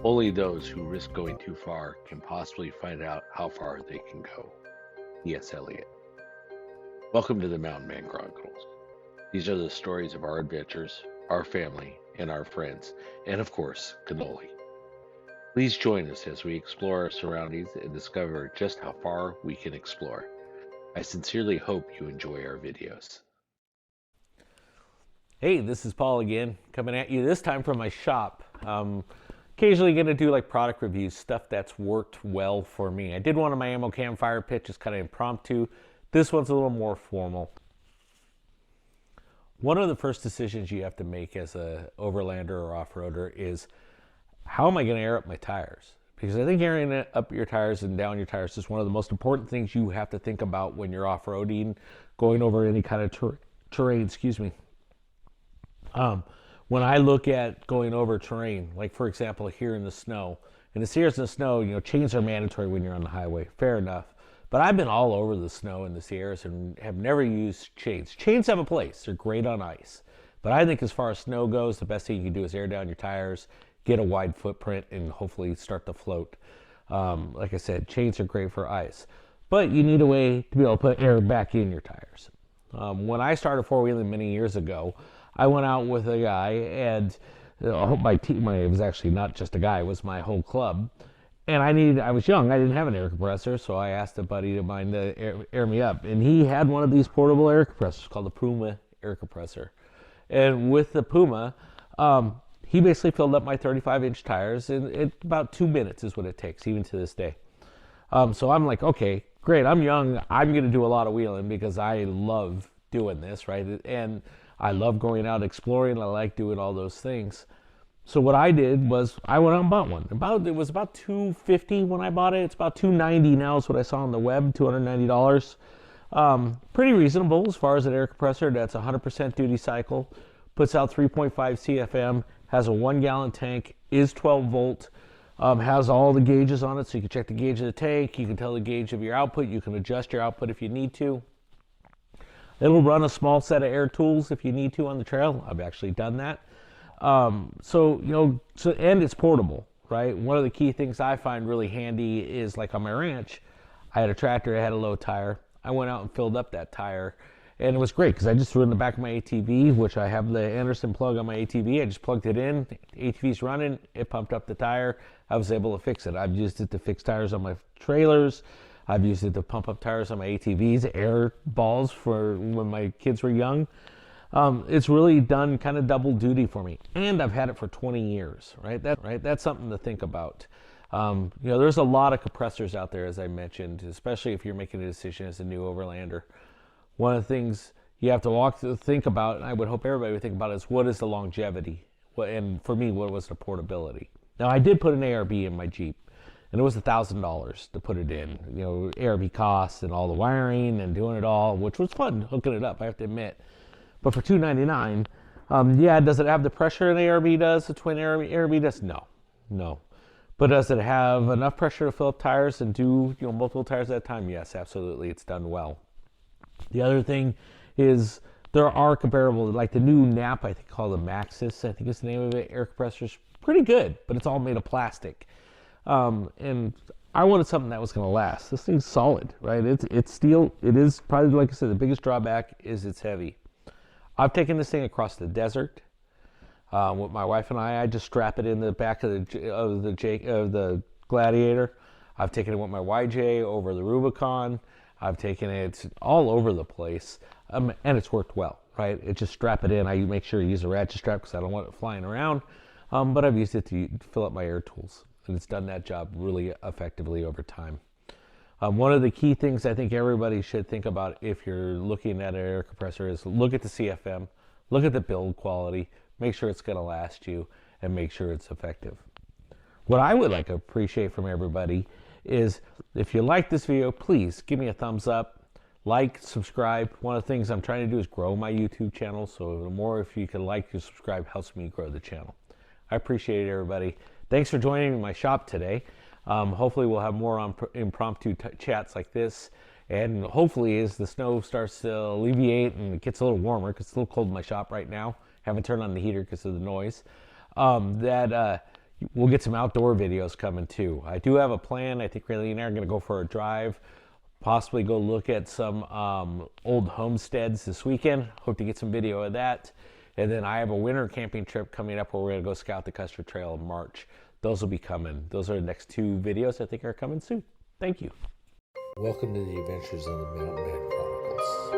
Only those who risk going too far can possibly find out how far they can go. T.S. Eliot. Welcome to the Mountain Man Chronicles. These are the stories of our adventures, our family, and our friends, and of course, cannoli. Please join us as we explore our surroundings and discover just how far we can explore. I sincerely hope you enjoy our videos. Hey, this is Paul again, coming at you this time from my shop. Occasionally going to do like product reviews, stuff that's worked well for me. I did one of my ammo cam fire pit, just kind of impromptu. This one's a little more formal. One of the first decisions you have to make as a overlander or off-roader is, how am I going to air up my tires? Because I think airing up your tires and down your tires is one of the most important things you have to think about when you're off-roading, going over any kind of terrain, excuse me. When I look at going over terrain, like for example here in the snow, in the Sierras in the snow, you know, chains are mandatory when you're on the highway, fair enough. But I've been all over the snow in the Sierras and have never used chains. Chains have a place, they're great on ice. But I think as far as snow goes, the best thing you can do is air down your tires, get a wide footprint, and hopefully start to float. Like I said, chains are great for ice. But you need a way to be able to put air back in your tires. When I started four-wheeling many years ago, I went out with a guy, and my team, it was actually not just a guy, it was my whole club. And I was young, I didn't have an air compressor, so I asked a buddy of mine to air me up. And he had one of these portable air compressors called the Puma air compressor. And with the Puma, he basically filled up my 35-inch tires in about 2 minutes is what it takes, even to this day. So I'm like, okay, great, I'm young, I'm gonna do a lot of wheeling because I love doing this, right? And I love going out exploring. I like doing all those things. So what I did was I went out and bought one. It was about $250 when I bought it. It's about $290 now is what I saw on the web, $290. Pretty reasonable as far as an air compressor. That's 100% duty cycle. Puts out 3.5 CFM, has a 1-gallon tank, is 12 volt, has all the gauges on it, so you can check the gauge of the tank, you can tell the gauge of your output, you can adjust your output if you need to. It'll run a small set of air tools if you need to on the trail. I've actually done that. And it's portable, right? One of the key things I find really handy is like on my ranch, I had a tractor that had a low tire. I went out and filled up that tire, and it was great because I just threw it in the back of my ATV, which I have the Anderson plug on my ATV. I just plugged it in, the ATV's running, it pumped up the tire. I was able to fix it. I've used it to fix tires on my trailers. I've used it to pump up tires on my ATVs, air balls for when my kids were young. It's really done kind of double duty for me. And I've had it for 20 years, right? That's something to think about. There's a lot of compressors out there, as I mentioned, especially if you're making a decision as a new overlander. One of the things you have to think about, and I would hope everybody would think about, is what is the longevity? And for me, what was the portability? Now, I did put an ARB in my Jeep. And it was $1,000 to put it in. You know, ARB costs and all the wiring and doing it all, which was fun hooking it up, I have to admit. But for $299, does it have the pressure an ARB does, the twin ARB does? No. But does it have enough pressure to fill up tires and do multiple tires at a time? Yes, absolutely, it's done well. The other thing is there are comparable, like the new NAP, I think called the Maxxis, I think is the name of it, air compressor's pretty good, but it's all made of plastic. And I wanted something that was going to last. This thing's solid, right? It's steel. It is probably, like I said, the biggest drawback is it's heavy. I've taken this thing across the desert. With my wife and I just strap it in the back of the Gladiator. I've taken it with my YJ over the Rubicon. I've taken it all over the place, and it's worked well, right? It just strap it in. I make sure you use a ratchet strap because I don't want it flying around. But I've used it to fill up my air tools. And it's done that job really effectively over time. One of the key things I think everybody should think about if you're looking at an air compressor is look at the CFM, look at the build quality, make sure it's going to last you, and make sure it's effective. What I would like to appreciate from everybody is if you like this video, please give me a thumbs up, like, subscribe. One of the things I'm trying to do is grow my YouTube channel, so the more if you can like and subscribe helps me grow the channel. I appreciate it, everybody. Thanks for joining me in my shop today. Hopefully we'll have more impromptu chats like this. And hopefully as the snow starts to alleviate and it gets a little warmer, because it's a little cold in my shop right now, haven't turned on the heater because of the noise, we'll get some outdoor videos coming too. I do have a plan. I think Raylene and I are going to go for a drive, possibly go look at some old homesteads this weekend. Hope to get some video of that. And then I have a winter camping trip coming up where we're going to go scout the Custer Trail in March. Those will be coming. Those are the next 2 videos I think are coming soon. Thank you. Welcome to the Adventures of the Mountain Man Chronicles.